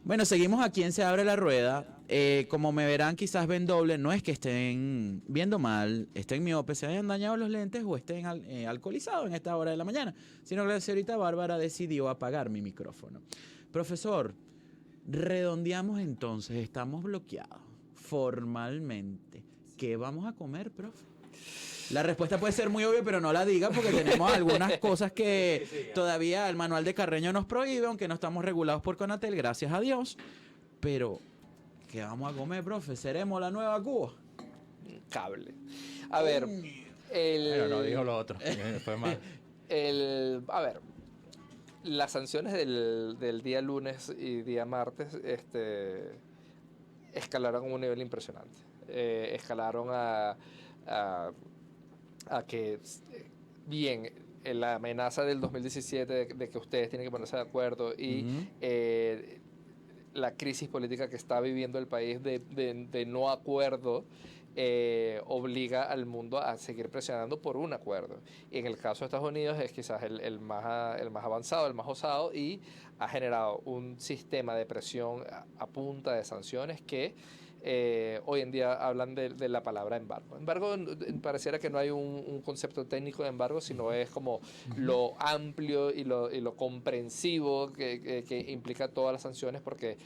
Bueno, seguimos aquí en Se Abre la Rueda. Como me verán, quizás ven doble. No es que estén viendo mal, estén miopes, se hayan dañado los lentes o estén alcoholizados en esta hora de la mañana, sino que la señorita Bárbara decidió apagar mi micrófono. Profesor, redondeamos entonces. Estamos bloqueados formalmente. ¿Qué vamos a comer, profe? La respuesta puede ser muy obvia, pero no la diga porque tenemos algunas cosas que todavía el manual de Carreño nos prohíbe, aunque no estamos regulados por Conatel, gracias a Dios. Pero, ¿qué vamos a comer, profe? ¿Seremos la nueva Cuba? Cable. A ver, Pero no dijo lo otro. Fue mal. A ver, las sanciones del día lunes y día martes escalaron a un nivel impresionante. Escalaron a que, bien, la amenaza del 2017 de que ustedes tienen que ponerse de acuerdo y la crisis política que está viviendo el país de no acuerdo obliga al mundo a seguir presionando por un acuerdo. Y en el caso de Estados Unidos es quizás el más avanzado, el más osado, y ha generado un sistema de presión a punta de sanciones que hoy en día hablan de la palabra embargo. Embargo, pareciera que no hay un concepto técnico de embargo, sino es como lo amplio y lo comprensivo que implica todas las sanciones, porque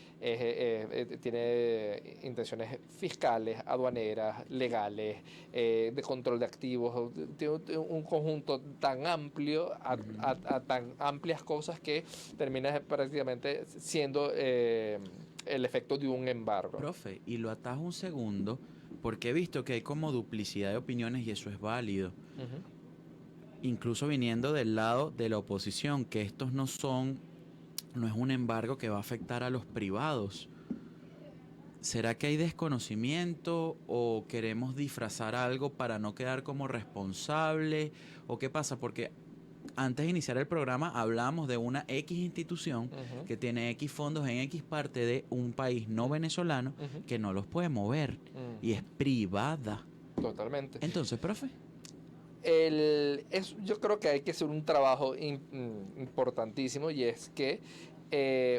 tiene intenciones fiscales, aduaneras, legales, de control de activos. Tiene un conjunto tan amplio a tan amplias cosas que termina prácticamente siendo el efecto de un embargo. Profe, y lo atajo un segundo, porque he visto que hay como duplicidad de opiniones y eso es válido. Incluso viniendo del lado de la oposición, que estos no es un embargo que va a afectar a los privados. ¿Será que hay desconocimiento o queremos disfrazar algo para no quedar como responsable? ¿O qué pasa? Porque antes de iniciar el programa hablamos de una X institución que tiene X fondos en X parte de un país no venezolano que no los puede mover y es privada. Totalmente. Entonces, profe. Yo creo que hay que hacer un trabajo importantísimo, y es que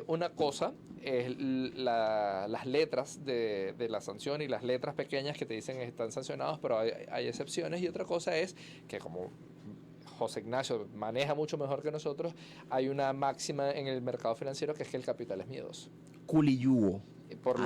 una cosa es las letras de la sanción y las letras pequeñas que te dicen que están sancionados, pero hay excepciones, y otra cosa es que, como José Ignacio maneja mucho mejor que nosotros, hay una máxima en el mercado financiero que es que el capital es miedoso. Culiyuo. Por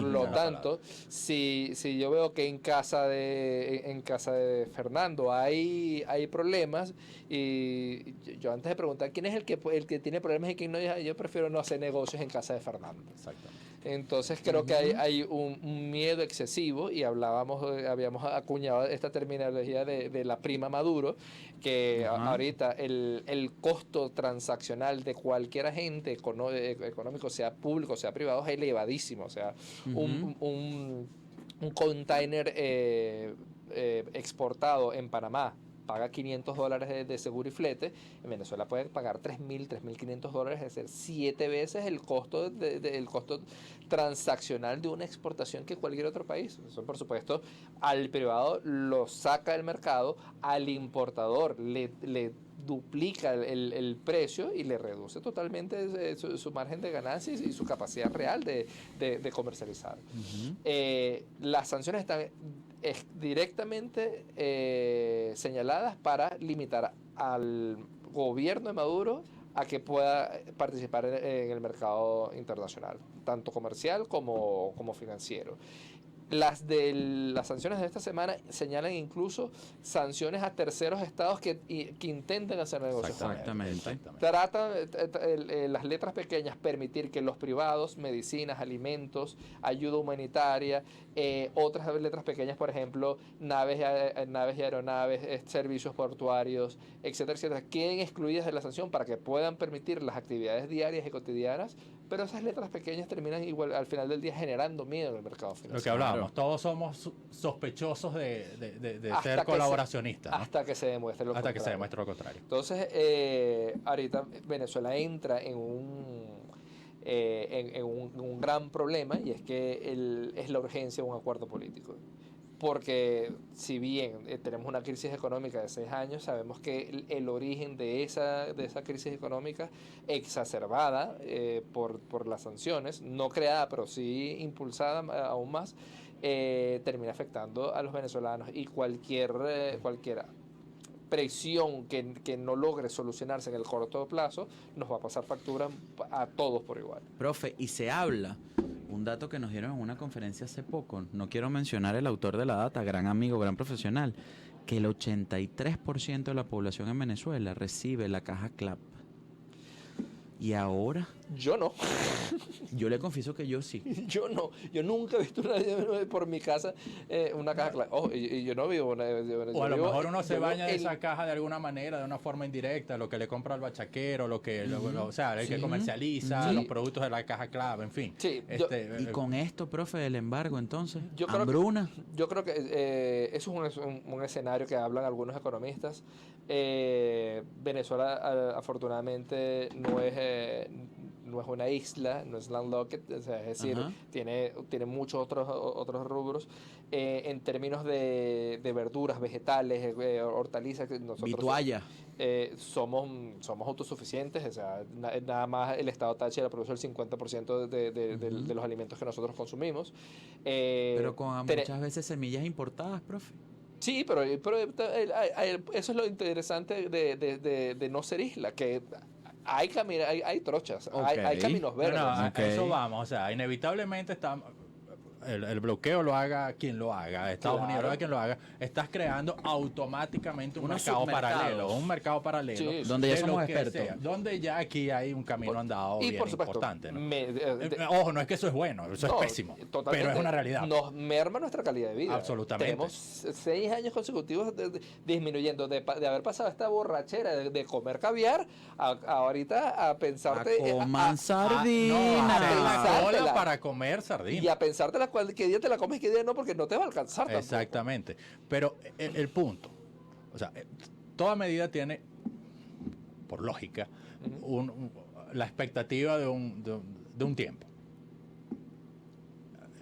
lo tanto, si yo veo que en casa de Fernando hay problemas, y yo antes de preguntar quién es el que tiene problemas y quién no, yo prefiero no hacer negocios en casa de Fernando. Exactamente. Entonces creo que hay un miedo excesivo, y habíamos acuñado esta terminología de la prima Maduro, que ahorita el costo transaccional de cualquier agente económico, sea público, sea privado, es elevadísimo. O sea, un container exportado en Panamá paga $500 de seguro y flete. En Venezuela puede pagar $3.500, es decir, 7 veces el costo el costo transaccional de una exportación que cualquier otro país. Eso, por supuesto, al privado lo saca del mercado, al importador le duplica el precio y le reduce totalmente su margen de ganancias y su capacidad real de comercializar. Las sanciones están directamente señaladas para limitar al gobierno de Maduro a que pueda participar en el mercado internacional, tanto comercial como financiero. Las sanciones de esta semana señalan incluso sanciones a terceros estados que intenten hacer negocios. Exactamente. Tratan las letras pequeñas permitir que los privados, medicinas, alimentos, ayuda humanitaria, otras letras pequeñas, por ejemplo, naves y aeronaves, servicios portuarios, etcétera, etcétera, queden excluidas de la sanción para que puedan permitir las actividades diarias y cotidianas. Pero esas letras pequeñas terminan igual al final del día generando miedo en el mercado financiero. Lo que hablábamos, todos somos sospechosos de ser colaboracionistas, ¿no? Hasta que se demuestre lo contrario. Hasta que se demuestre lo contrario. Entonces, ahorita Venezuela entra en un gran problema, y es que es la urgencia de un acuerdo político. porque si bien tenemos una crisis económica de 6 años, sabemos que el origen de esa crisis económica exacerbada por las sanciones, no creada, pero sí impulsada aún más, termina afectando a los venezolanos, y cualquier presión que no logre solucionarse en el corto plazo nos va a pasar factura a todos por igual. Profe, y se habla, un dato que nos dieron en una conferencia hace poco, no quiero mencionar el autor de la data, gran amigo, gran profesional, que el 83% de la población en Venezuela recibe la caja CLAP. Y ahora, Yo no. yo le confieso que yo sí. Yo no, yo nunca he visto por mi casa una caja clara. Oh, y yo no vivo una. O a lo mejor uno se baña de esa caja de alguna manera, de una forma indirecta, lo que le compra al bachaquero, o sea, el que comercializa los productos de la caja clave, en fin. Sí, Y con esto, profe, del embargo, entonces, yo creo hambruna. Yo creo que eso es un escenario que hablan algunos economistas. Venezuela, afortunadamente, no es una isla, no es landlocked, o sea, es decir, tiene muchos otros rubros. En términos de verduras, vegetales, hortalizas, que nosotros Vitualla. somos autosuficientes, o sea, nada más el Estado Táchira produce el 50% de los alimentos que nosotros consumimos. Pero con muchas veces semillas importadas, profe. Sí, pero eso es lo interesante de no ser isla, que hay trochas, hay caminos verdes. A eso vamos, o sea, inevitablemente el bloqueo lo haga quien lo haga, Estados Unidos lo haga quien lo haga, estás creando automáticamente un mercado paralelo, Sí, donde ya somos expertos, donde ya aquí hay un camino andado y bien por supuesto, importante, ¿no? Ojo, no es que eso es bueno, eso es pésimo, pero es una realidad. Nos merma nuestra calidad de vida. Absolutamente. Tenemos 6 años consecutivos disminuyendo, de haber pasado esta borrachera de comer caviar, ahorita a pensarte coman sardinas. Cola para comer sardinas. Y a pensártela qué día te la comes y qué día no, porque no te va a alcanzar tampoco. Exactamente. Pero el punto, o sea, toda medida tiene, por lógica, la expectativa de un tiempo.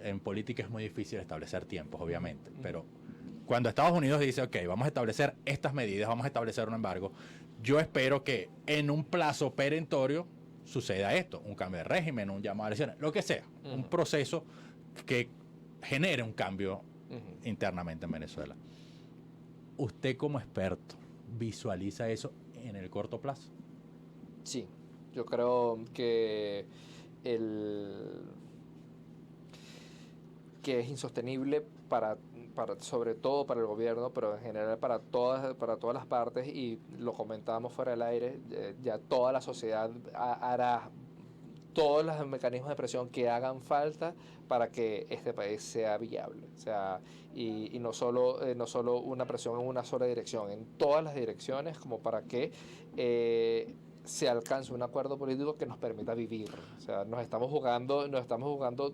En política es muy difícil establecer tiempos, obviamente, pero cuando Estados Unidos dice, ok, vamos a establecer estas medidas, vamos a establecer un embargo, yo espero que en un plazo perentorio suceda esto, un cambio de régimen, un llamado a elecciones, lo que sea, un proceso que genere un cambio internamente en Venezuela. ¿Usted como experto visualiza eso en el corto plazo? Sí, yo creo que es insostenible sobre todo para el gobierno, pero en general para todas las partes, y lo comentábamos fuera del aire, ya toda la sociedad hará todos los mecanismos de presión que hagan falta para que este país sea viable, o sea, y no solo una presión en una sola dirección, en todas las direcciones, como para que se alcance un acuerdo político que nos permita vivir. O sea, nos estamos jugando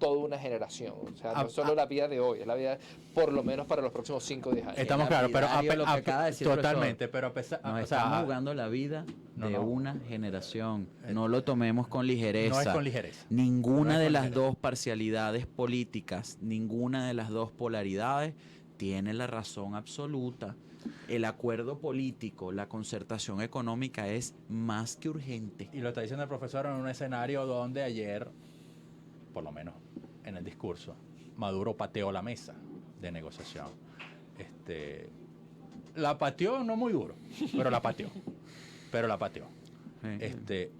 toda una generación, o sea, no solo la vida de hoy, es la vida por lo menos para los próximos 5 o 10 años. Estamos claros, pero lo que acaba de decir totalmente, pero a pesar, nos estamos jugando la vida de una generación. No lo tomemos con ligereza. No es con ligereza. Ninguna de las dos parcialidades políticas, ninguna de las dos polaridades tiene la razón absoluta. El acuerdo político, la concertación económica es más que urgente. Y lo está diciendo el profesor en un escenario donde ayer, por lo menos en el discurso, Maduro pateó la mesa de negociación. La pateó no muy duro, pero la pateó. Entonces,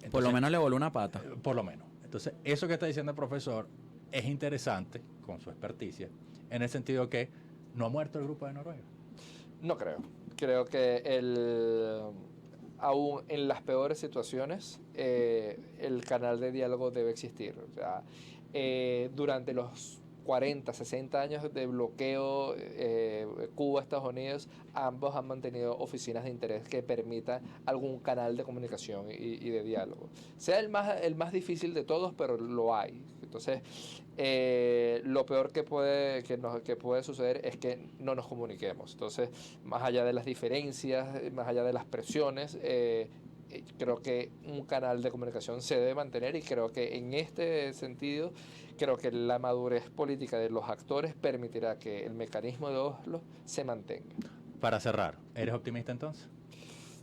por lo menos le voló una pata. Por lo menos. Entonces, eso que está diciendo el profesor es interesante, con su experticia, en el sentido que no ha muerto el grupo de Noruega. No creo. Creo que aún en las peores situaciones, el canal de diálogo debe existir. O sea, durante los 40, 60 años de bloqueo Cuba, Estados Unidos, ambos han mantenido oficinas de interés que permitan algún canal de comunicación y de diálogo. Sea el más difícil de todos, pero lo hay. Entonces, lo peor que puede suceder es que no nos comuniquemos. Entonces, más allá de las diferencias, más allá de las presiones, creo que un canal de comunicación se debe mantener, y creo que en este sentido, creo que la madurez política de los actores permitirá que el mecanismo de Oslo se mantenga. Para cerrar, ¿eres optimista entonces?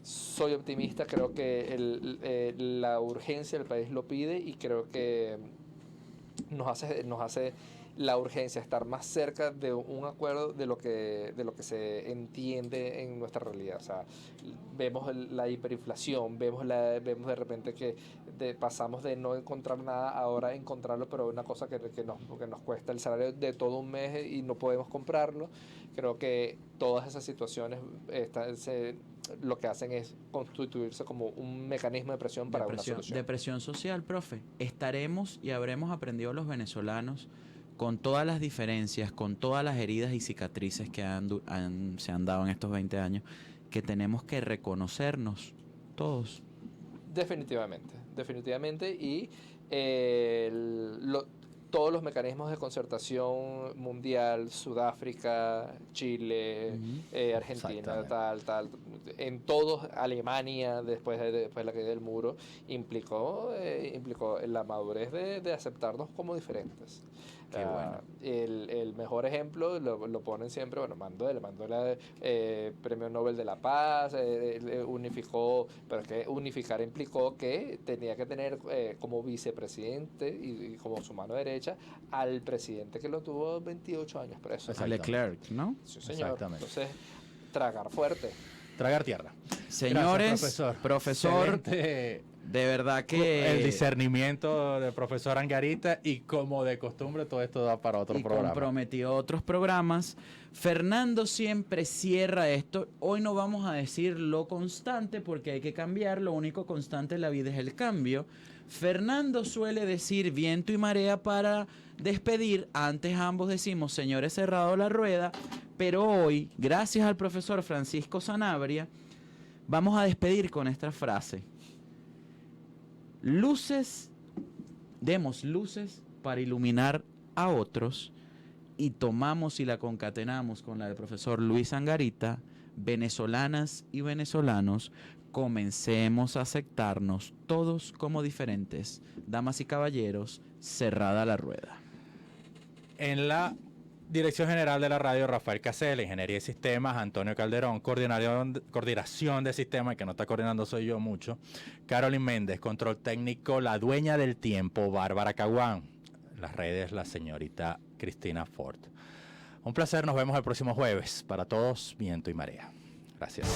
Soy optimista, creo que la urgencia del país lo pide, y creo que nos hace la urgencia estar más cerca de un acuerdo de lo que se entiende en nuestra realidad. O sea, vemos la hiperinflación, vemos de repente que pasamos de no encontrar nada ahora a encontrarlo, pero una cosa que nos cuesta el salario de todo un mes y no podemos comprarlo. Creo que todas esas situaciones lo que hacen es constituirse como un mecanismo de presión para una solución. De presión social, profe. Estaremos y habremos aprendido los venezolanos, con todas las diferencias, con todas las heridas y cicatrices que se han dado en estos 20 años, que tenemos que reconocernos todos. Definitivamente, y todos los mecanismos de concertación mundial, Sudáfrica, Chile, Argentina, tal, en todos, Alemania, después de la caída del muro, implicó la madurez de aceptarnos como diferentes. Qué bueno. El mejor ejemplo lo ponen siempre, Mandela Premio Nobel de la Paz, unificó, pero es que unificar implicó que tenía que tener como vicepresidente y como su mano derecha al presidente que lo tuvo 28 años preso. Leclerc, ¿no? Sí, señor. Exactamente. Entonces, tragar fuerte. Tragar tierra. Señores, Gracias, profesor, Excelente. de verdad que... El discernimiento del profesor Angarita, y como de costumbre todo esto da para otro programa. Comprometió otros programas. Fernando siempre cierra esto. Hoy no vamos a decir lo constante porque hay que cambiar. Lo único constante en la vida es el cambio. Fernando suele decir viento y marea para despedir. Antes ambos decimos, señores, cerrado la rueda. Pero hoy, gracias al profesor Francisco Sanabria, vamos a despedir con esta frase. Demos luces para iluminar a otros, y tomamos y la concatenamos con la del profesor Luis Angarita. Venezolanas y venezolanos, comencemos a aceptarnos todos como diferentes. Damas y caballeros, cerrada la rueda. En la Dirección General de la Radio, Rafael Casella. Ingeniería de Sistemas, Antonio Calderón. Coordinación de Sistemas, el que no está coordinando soy yo mucho, Carolyn Méndez. Control técnico, la dueña del tiempo, Bárbara Caguán. Las redes, la señorita Cristina Ford. Un placer, nos vemos el próximo jueves. Para todos, viento y marea. Gracias.